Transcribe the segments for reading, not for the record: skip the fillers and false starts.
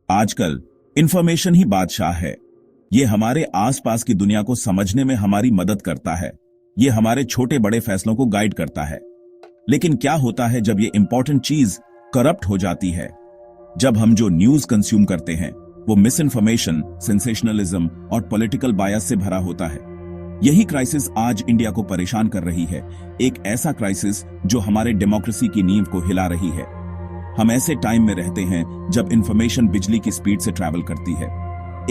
आजकल इंफॉर्मेशन ही बादशाह है। ये हमारे आसपास की दुनिया को समझने में हमारी मदद करता है। ये हमारे छोटे बड़े फैसलों को गाइड करता है। लेकिन क्या होता है जब ये इंपॉर्टेंट चीज करप्ट हो जाती है? जब हम जो न्यूज कंज्यूम करते हैं वो मिस इन्फॉर्मेशन, सेंसेशनलिज्म और पॉलिटिकल बायस से भरा होता है। यही क्राइसिस आज इंडिया को परेशान कर रही है। एक ऐसा क्राइसिस जो हमारे डेमोक्रेसी की नींव को हिला रही है। हम ऐसे टाइम में रहते हैं जब इंफॉर्मेशन बिजली की स्पीड से ट्रैवल करती है।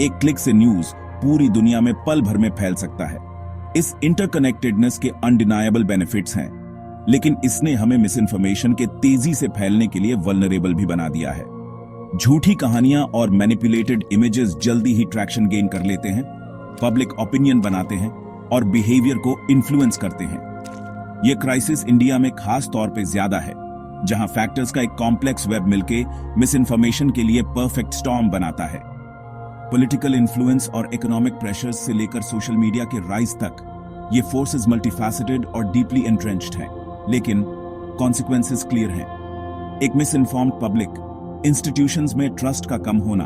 एक क्लिक से न्यूज पूरी दुनिया में पल भर में फैल सकता है। इस इंटरकनेक्टेडनेस के अनडिनायबल बेनिफिट्स हैं, लेकिन इसने हमें मिस इन्फॉर्मेशन के तेजी से फैलने के लिए वल्नरेबल भी बना दिया है। झूठी कहानियां और मैनिपुलेटेड इमेजेस जल्दी ही ट्रैक्शन गेन कर लेते हैं, पब्लिक ओपिनियन बनाते हैं और बिहेवियर को इन्फ्लुएंस करते हैं। यह क्राइसिस इंडिया में खास तौर पे ज्यादा है, जहां फैक्टर्स का एक कॉम्प्लेक्स वेब मिलके मिस इन्फॉर्मेशन के लिए परफेक्ट स्टॉर्म बनाता है। पॉलिटिकल इन्फ्लुएंस और इकोनॉमिक प्रेशर्स से लेकर सोशल मीडिया के राइज तक, ये फोर्सेस मल्टीफैसेटेड और डीपली एंट्रेंच्ड हैं, लेकिन कॉन्सिक्वेंसेस क्लियर हैं। एक मिस इन्फॉर्म्ड पब्लिक, इंस्टीट्यूशंस में ट्रस्ट का कम होना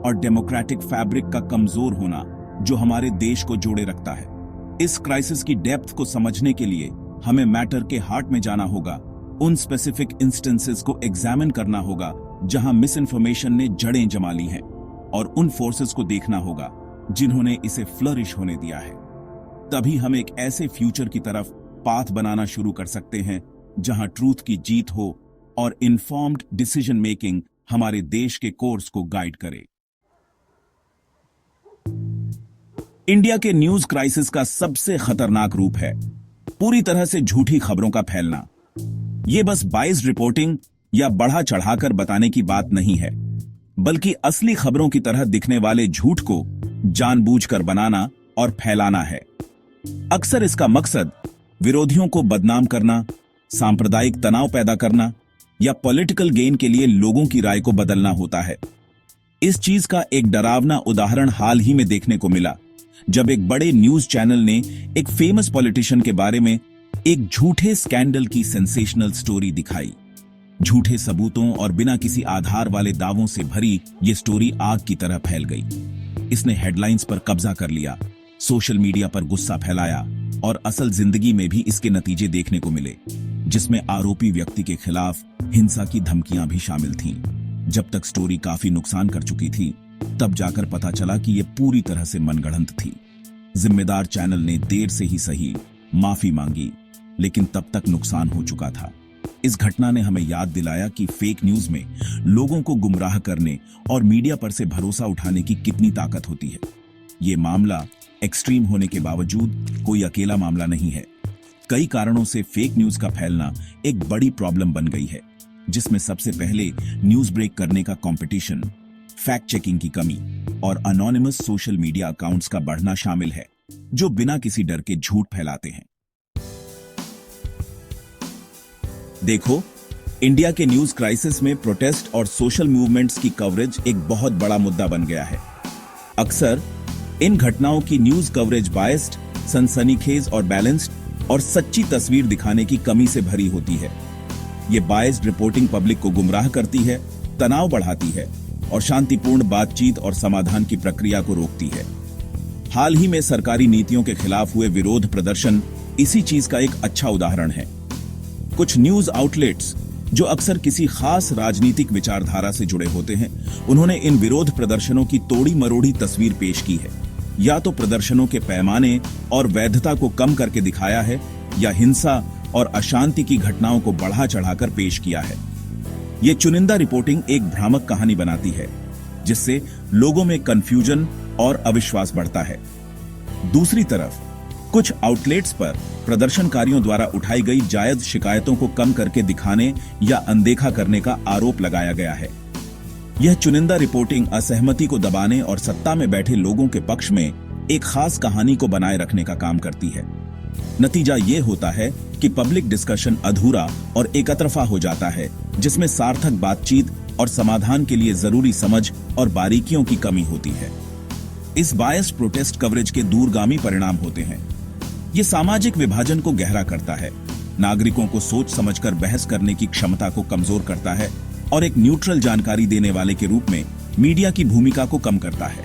और डेमोक्रेटिक फैब्रिक का कमजोर होना जो हमारे देश को जोड़े रखता है। इस क्राइसिस की डेप्थ को समझने के लिए हमें मैटर के हार्ट में जाना होगा, उन स्पेसिफिक इंस्टेंसेस को एग्जामिन करना होगा जहां मिस इन्फॉर्मेशन ने जड़ें जमा ली हैं, और उन फोर्सेस को देखना होगा जिन्होंने इसे फ्लरिश होने दिया है। तभी हम एक ऐसे फ्यूचर की तरफ पाथ बनाना शुरू कर सकते हैं जहां ट्रूथ की जीत हो और इन्फॉर्म्ड डिसीजन मेकिंग हमारे देश के कोर्स को गाइड करे। इंडिया के न्यूज क्राइसिस का सबसे खतरनाक रूप है पूरी तरह से झूठी खबरों का फैलना। यह बस बायस्ड रिपोर्टिंग या बढ़ा चढ़ाकर बताने की बात नहीं है, बल्कि असली खबरों की तरह दिखने वाले झूठ को जानबूझकर बनाना और फैलाना है। अक्सर इसका मकसद विरोधियों को बदनाम करना, सांप्रदायिक तनाव पैदा करना या पॉलिटिकल गेन के लिए लोगों की राय को बदलना होता है। इस चीज का एक डरावना उदाहरण हाल ही में देखने को मिला, जब एक बड़े न्यूज चैनल ने एक फेमस पॉलिटिशियन के बारे में एक झूठे स्कैंडल की सेंसेशनल स्टोरी दिखाई। झूठे सबूतों और बिना किसी आधार वाले दावों से भरी ये स्टोरी आग की तरह फैल गई। इसने हेडलाइंस पर कब्जा कर लिया, सोशल मीडिया पर गुस्सा फैलाया और असल जिंदगी में भी इसके नतीजे देखने को मिले, जिसमें आरोपी व्यक्ति के खिलाफ हिंसा की धमकियां भी शामिल थीं। जब तक स्टोरी काफी नुकसान कर चुकी थी, तब जाकर पता चला कि यह पूरी तरह से मनगढ़ंत थी। जिम्मेदार चैनल ने देर से ही सही माफी मांगी, लेकिन तब तक नुकसान हो चुका था। इस घटना ने हमें याद दिलाया कि फेक न्यूज में लोगों को गुमराह करने और मीडिया पर से भरोसा उठाने की कितनी ताकत होती है। ये मामला एक्सट्रीम होने के बावजूद कोई अकेला मामला नहीं है। कई कारणों से फेक न्यूज का फैलना एक बड़ी प्रॉब्लम बन गई है, जिसमें सबसे पहले न्यूज ब्रेक करने का कंपटीशन, फैक्ट चेकिंग की कमी और अनोनिमस सोशल मीडिया अकाउंट्स का बढ़ना शामिल है, जो बिना किसी डर के झूठ फैलाते हैं। देखो, इंडिया के न्यूज क्राइसिस में प्रोटेस्ट और सोशल मूवमेंट्स की कवरेज एक बहुत बड़ा मुद्दा बन गया है। अक्सर इन घटनाओं की न्यूज कवरेज बायस्ड, सनसनीखेज और बैलेंस्ड और सच्ची तस्वीर दिखाने की कमी से भरी होती है। ये बायस्ड रिपोर्टिंग पब्लिक को गुमराह करती है, तनाव बढ़ाती है और शांतिपूर्ण बातचीत और समाधान की प्रक्रिया को रोकती है। हाल ही में सरकारी नीतियों के खिलाफ हुए विरोध प्रदर्शन इसी चीज का एक अच्छा उदाहरण है। कुछ न्यूज आउटलेट्स जो अक्सर किसी खास राजनीतिक विचारधारा से जुड़े होते हैं, उन्होंने इन विरोध प्रदर्शनों की तोड़ी मरोड़ी तस्वीर पेश की है। या तो प्रदर्शनों के पैमाने और वैधता को कम करके दिखाया है, या हिंसा और अशांति की घटनाओं को बढ़ा चढ़ाकर पेश किया है। ये चुनिंदा रिपोर्टिंग एक भ्रामक कहानी बनाती है, जिससे लोगों में कंफ्यूजन और अविश्वास बढ़ता है। दूसरी तरफ कुछ आउटलेट्स पर प्रदर्शनकारियों द्वारा उठाई गई जायज शिकायतों को कम करके दिखाने या अनदेखा करने का आरोप लगाया गया है। यह चुनिंदा रिपोर्टिंग असहमति को दबाने और सत्ता में बैठे लोगों के पक्ष में एक खास कहानी को बनाए रखने का काम करती है। नतीजा यह होता है कि पब्लिक डिस्कशन अधूरा और एकतरफा हो जाता है, जिसमें सार्थक बातचीत और समाधान के लिए जरूरी समझ और बारीकियों की कमी होती है। इस बायस्ड प्रोटेस्ट कवरेज के दूरगामी परिणाम होते हैं। ये सामाजिक विभाजन को गहरा करता है, नागरिकों को सोच समझकर बहस करने की क्षमता को कमजोर करता है और एक न्यूट्रल जानकारी देने वाले के रूप में मीडिया की भूमिका को कम करता है।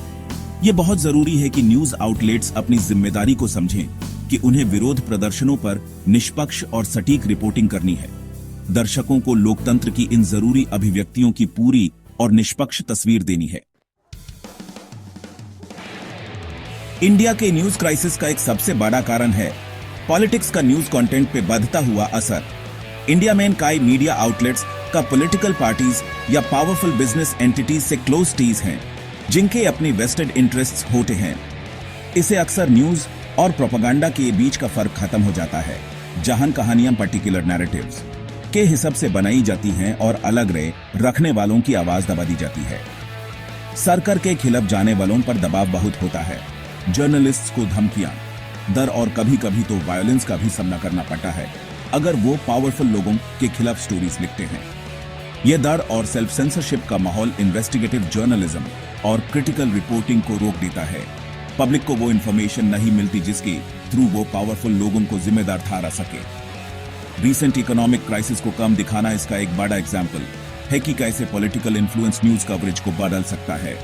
ये बहुत जरूरी है कि न्यूज आउटलेट्स अपनी जिम्मेदारी को समझें कि उन्हें विरोध प्रदर्शनों पर निष्पक्ष और सटीक रिपोर्टिंग करनी है। दर्शकों को लोकतंत्र की इन जरूरी अभिव्यक्तियों की पूरी और निष्पक्ष तस्वीर देनी है। इंडिया के न्यूज क्राइसिस का एक सबसे बड़ा कारण है पॉलिटिक्स का न्यूज कंटेंट पे बढ़ता हुआ असर। इंडिया में कई मीडिया आउटलेट्स का पॉलिटिकल पार्टीज या पावरफुल बिजनेस एंटिटीज से क्लोज टीज हैं, जिनके अपने वेस्टेड इंटरेस्ट्स होते हैं। इसे अक्सर न्यूज और प्रोपेगेंडा के बीच का फर्क खत्म हो जाता है, जहां कहानियां पर्टिकुलर नैरेटिव्स के हिसाब से बनाई जाती हैं और अलग रखने वालों की आवाज दबा दी जाती है। सरकार के खिलाफ जाने वालों पर दबाव बहुत होता है। जर्नलिस्ट्स को धमकियां, डर और कभी कभी तो वायलेंस का भी सामना करना पड़ता है अगर वो पावरफुल लोगों के खिलाफ स्टोरीज लिखते हैं। यह डर और सेल्फ सेंसरशिप का माहौल इन्वेस्टिगेटिव जर्नलिज्म और क्रिटिकल रिपोर्टिंग को रोक देता है। पब्लिक को वो इन्फॉर्मेशन नहीं मिलती जिसके थ्रू वो पावरफुल लोगों को जिम्मेदार ठहरा सके। रिसेंट इकोनॉमिक क्राइसिस को कम दिखाना इसका एक बड़ा एग्जाम्पल है कि कैसे पॉलिटिकल इन्फ्लुएंस न्यूज कवरेज को बदल सकता है।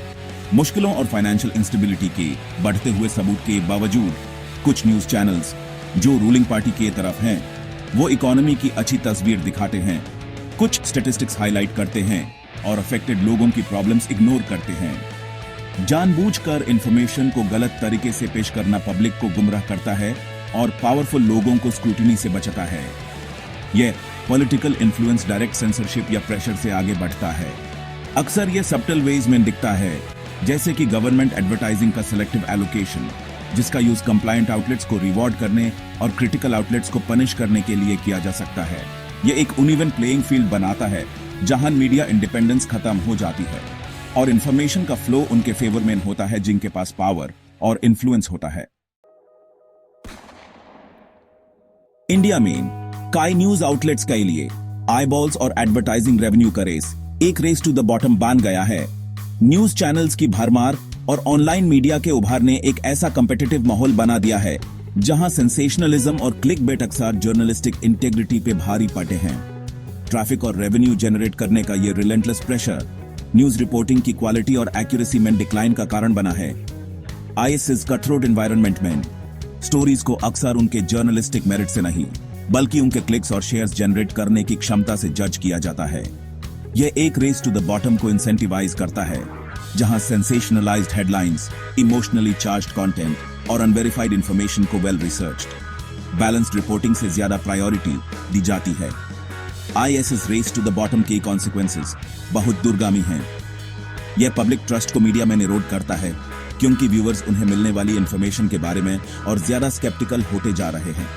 मुश्किलों और फाइनेंशियल इंस्टेबिलिटी के बढ़ते हुए सबूत के बावजूद कुछ न्यूज चैनल्स जो रूलिंग पार्टी की तरफ हैं, वो इकोनॉमी की अच्छी तस्वीर दिखाते हैं, कुछ स्टैटिस्टिक्स हाईलाइट करते हैं और अफेक्टेड लोगों की प्रॉब्लम्स इग्नोर करते हैं। जानबूझकर इंफॉर्मेशन को गलत तरीके से पेश करना पब्लिक को गुमराह करता है और पावरफुल लोगों को स्क्रूटिनी से बचाता है। यह पॉलिटिकल इन्फ्लुएंस डायरेक्ट सेंसरशिप या प्रेशर से आगे बढ़ता है। अक्सर यह सब्टल वेज में दिखता है, जैसे कि गवर्नमेंट एडवर्टाइजिंग का सिलेक्टिव एलोकेशन, जिसका यूज कंप्लायंट आउटलेट्स को रिवॉर्ड करने और क्रिटिकल आउटलेट्स को पनिश करने के लिए किया जा सकता है। यह एक अनइवन प्लेइंग फील्ड बनाता है जहां मीडिया इंडिपेंडेंस खत्म हो जाती है और इंफॉर्मेशन का फ्लो उनके फेवर में होता है जिनके पास पावर और इन्फ्लुएंस होता है। इंडिया में कई न्यूज आउटलेट्स के लिए आईबॉल्स और एडवर्टाइजिंग रेवेन्यू का रेस एक रेस टू द बॉटम बन गया है। न्यूज चैनल्स की भरमार और ऑनलाइन मीडिया के उभार ने एक ऐसा कॉम्पिटिटिव माहौल बना दिया है जहां सेंसेशनलिज्म और क्लिकबेट अक्सर जर्नलिस्टिक इंटेग्रिटी पे भारी पड़े हैं। ट्रैफिक और रेवेन्यू जनरेट करने का ये रिलेंटलेस प्रेशर न्यूज रिपोर्टिंग की क्वालिटी और एक्यूरेसी में डिक्लाइन का कारण बना है। आईएसएस कटथ्रोट एनवायरनमेंट में स्टोरीज को अक्सर उनके जर्नलिस्टिक मेरिट से नहीं, बल्कि उनके क्लिक्स और शेयर्स जनरेट करने की क्षमता से जज किया जाता है। यह एक रेस टू द बॉटम को इंसेंटिवाइज करता है, जहां sensationalized headlines, emotionally charged content और अनवेरिफाइड इंफॉर्मेशन को वेल रिसर्च्ड, बैलेंस्ड रिपोर्टिंग से ज्यादा प्रायोरिटी दी जाती है। आईएसएस रेस टू द बॉटम के कॉन्सिक्वेंसेस बहुत दूरगामी हैं। यह पब्लिक ट्रस्ट को मीडिया में निरोध करता है, क्योंकि व्यूअर्स उन्हें मिलने वाली इंफॉर्मेशन के बारे में और ज्यादा स्केप्टिकल होते जा रहे हैं।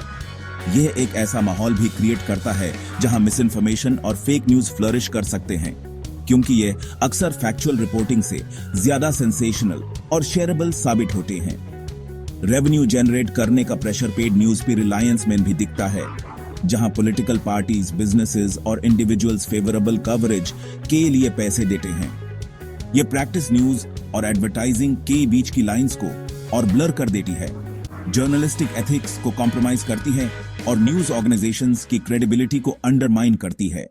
यह एक ऐसा माहौल भी क्रिएट करता है जहां मिस इन्फॉर्मेशन और फेक न्यूज फ्लरिश कर सकते हैं, क्योंकि ये अक्सर फैक्चुअल रिपोर्टिंग से ज्यादा सेंसेशनल और शेयरेबल साबित होते हैं। रेवेन्यू जनरेट करने का प्रेशर पेड न्यूज पे रिलायंस में भी दिखता है, जहां पॉलिटिकल पार्टीज, बिजनेसेस और इंडिविजुअल्स फेवरेबल कवरेज के लिए पैसे देते हैं। यह प्रैक्टिस न्यूज और एडवर्टाइजिंग के बीच की लाइंस को और ब्लर कर देती है, जर्नलिस्टिक एथिक्स को कॉम्प्रोमाइज करती है और न्यूज ऑर्गेनाइजेशंस की क्रेडिबिलिटी को अंडरमाइन करती है।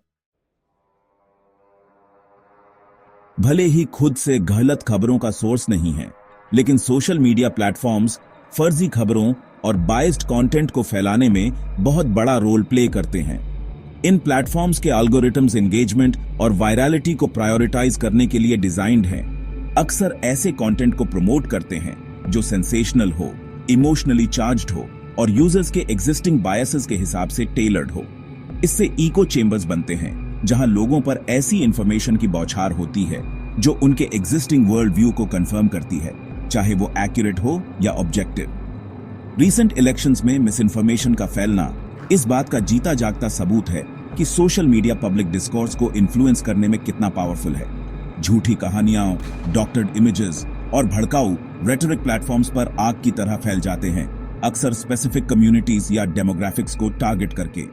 भले ही खुद से गलत खबरों का सोर्स नहीं है, लेकिन सोशल मीडिया प्लेटफॉर्म्स फर्जी खबरों और बायस्ड कंटेंट को फैलाने में बहुत बड़ा रोल प्ले करते हैं। इन प्लेटफॉर्म्स के एल्गोरिथम्स एंगेजमेंट और वायरलिटी को प्रायोरिटाइज करने के लिए डिजाइंड हैं। अक्सर ऐसे कंटेंट को प्रमोट करते हैं जो सेंसेशनल हो, इमोशनली चार्ज्ड हो और यूजर्स के एग्जिस्टिंग बायसेस के हिसाब से टेलर्ड हो। इससे इको चेंबर्स बनते हैं, जहां लोगों पर ऐसी इंफॉर्मेशन की बौछार होती है जो उनके एग्जिस्टिंग वर्ल्ड व्यू को कंफर्म करती है, चाहे वो एक्यूरेट हो या ऑब्जेक्टिव। रीसेंट इलेक्शंस में मिस इन्फॉर्मेशन का फैलना इस बात का जीता जागता सबूत है कि सोशल मीडिया पब्लिक डिस्कोर्स को इन्फ्लुएंस करने में कितना पावरफुल है। झूठी कहानियां, डॉक्टर्ड इमेजेस और भड़काऊ रेटोरिक प्लेटफॉर्म्स पर आग की तरह फैल जाते हैं, अक्सर स्पेसिफिक कम्युनिटीज या डेमोग्राफिक्स को टारगेट करके।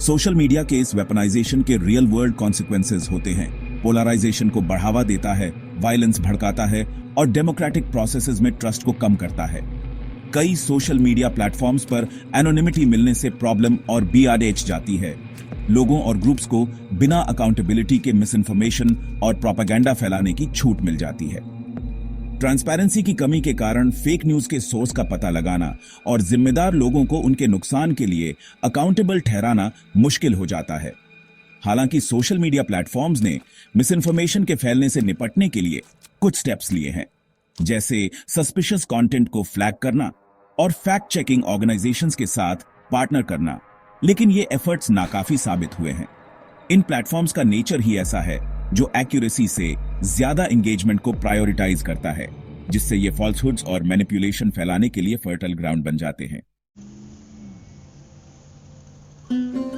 सोशल मीडिया के इस वेपनाइजेशन के रियल वर्ल्ड कॉन्सिक्वेंसेस होते हैं। पोलराइजेशन को बढ़ावा देता है, वायलेंस भड़काता है और डेमोक्रेटिक प्रोसेसेस में ट्रस्ट को कम करता है। कई सोशल मीडिया प्लेटफॉर्म्स पर एनोनिमिटी मिलने से प्रॉब्लम और BRH जाती है। लोगों और ग्रुप्स को बिना अकाउंटेबिलिटी के मिस इन्फॉर्मेशन और प्रोपेगेंडा फैलाने की छूट मिल जाती है। ट्रांसपेरेंसी की कमी के कारण फेक न्यूज के सोर्स का पता लगाना और जिम्मेदार लोगों को उनके नुकसान के लिए अकाउंटेबल ठहराना मुश्किल हो जाता है। हालांकि सोशल मीडिया प्लेटफॉर्म्स ने मिस इन्फॉर्मेशन के फैलने से निपटने के लिए कुछ स्टेप्स लिए हैं, जैसे सस्पिशियस कंटेंट को फ्लैग करना और फैक्ट चेकिंग ऑर्गेनाइजेशंस के साथ पार्टनर करना, लेकिन ये एफर्ट्स नाकाफी साबित हुए हैं। इन प्लेटफॉर्म्स का नेचर ही ऐसा है जो एक्यूरेसी से ज्यादा एंगेजमेंट को प्रायोरिटाइज करता है, जिससे ये फॉल्सहुड्स और मैनिपुलेशन फैलाने के लिए फर्टाइल ग्राउंड बन जाते हैं।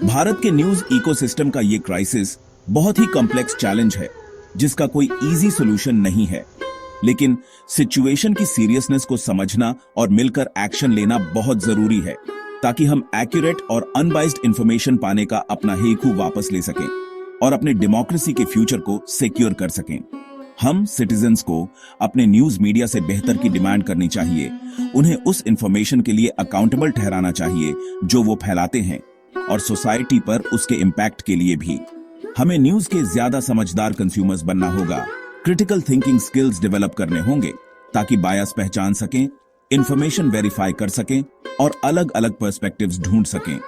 भारत के न्यूज इकोसिस्टम का ये क्राइसिस बहुत ही कॉम्प्लेक्स चैलेंज है, जिसका कोई इजी सॉल्यूशन नहीं है, लेकिन सिचुएशन की सीरियसनेस को समझना और मिलकर एक्शन लेना बहुत जरूरी है, ताकि हम एक्यूरेट और अनबाइस्ड इंफॉर्मेशन पाने का अपना हेकू वापस ले सकें और अपने डेमोक्रेसी के फ्यूचर को सिक्योर कर सकें। हम सिटीजन्स को अपने न्यूज मीडिया से बेहतर की डिमांड करनी चाहिए, उन्हें उस इंफॉर्मेशन के लिए अकाउंटेबल ठहराना चाहिए जो वो फैलाते हैं, और सोसाइटी पर उसके इम्पैक्ट के लिए भी। हमें न्यूज के ज्यादा समझदार कंज्यूमर्स बनना होगा, क्रिटिकल थिंकिंग स्किल्स डेवलप करने होंगे ताकि बायस पहचान सकें, इंफॉर्मेशन वेरीफाई कर सकें और अलग अलग पर्सपेक्टिव्स ढूंढ सकें।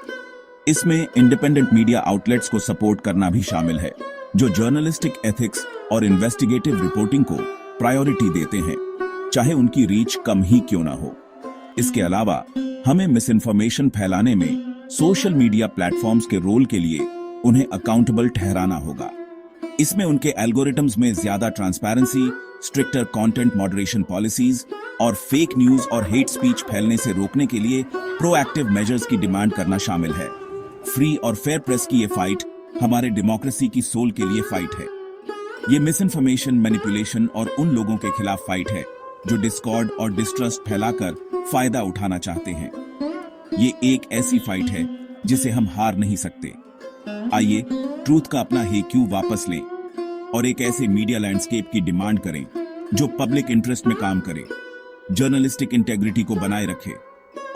इसमें इंडिपेंडेंट मीडिया आउटलेट्स को सपोर्ट करना भी शामिल है, जो जर्नलिस्टिक एथिक्स और इन्वेस्टिगेटिव रिपोर्टिंग को प्रायोरिटी देते हैं, चाहे उनकी रीच कम ही क्यों ना हो। इसके अलावा हमें मिस इन्फॉर्मेशन फैलाने में सोशल मीडिया प्लेटफॉर्म्स के रोल के लिए उन्हें अकाउंटेबल ठहराना होगा। इसमें उनके एल्गोरिथम्स में ज्यादा transparency, stricter content moderation policies और फेक न्यूज और हेट स्पीच फैलने से रोकने के लिए प्रोएक्टिव मेजर्स की डिमांड करना शामिल है। फ्री और फेयर प्रेस की ये फाइट हमारे डेमोक्रेसी की सोल के लिए फाइट है। ये मिस इन्फॉर्मेशन, मैनिपुलेशन और उन लोगों के खिलाफ फाइट है जो डिस्कॉर्ड और डिस्ट्रस्ट फैलाकर फायदा उठाना चाहते हैं। ये एक ऐसी फाइट है जिसे हम हार नहीं सकते। आइए ट्रूथ का अपना हेक्यू वापस लें और एक ऐसे मीडिया लैंडस्केप की डिमांड करें जो पब्लिक इंटरेस्ट में काम करे, जर्नलिस्टिक इंटेग्रिटी को बनाए रखे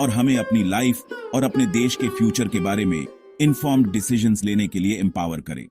और हमें अपनी लाइफ और अपने देश के फ्यूचर के बारे में इन्फॉर्म्ड डिसीजंस लेने के लिए एम्पावर करे।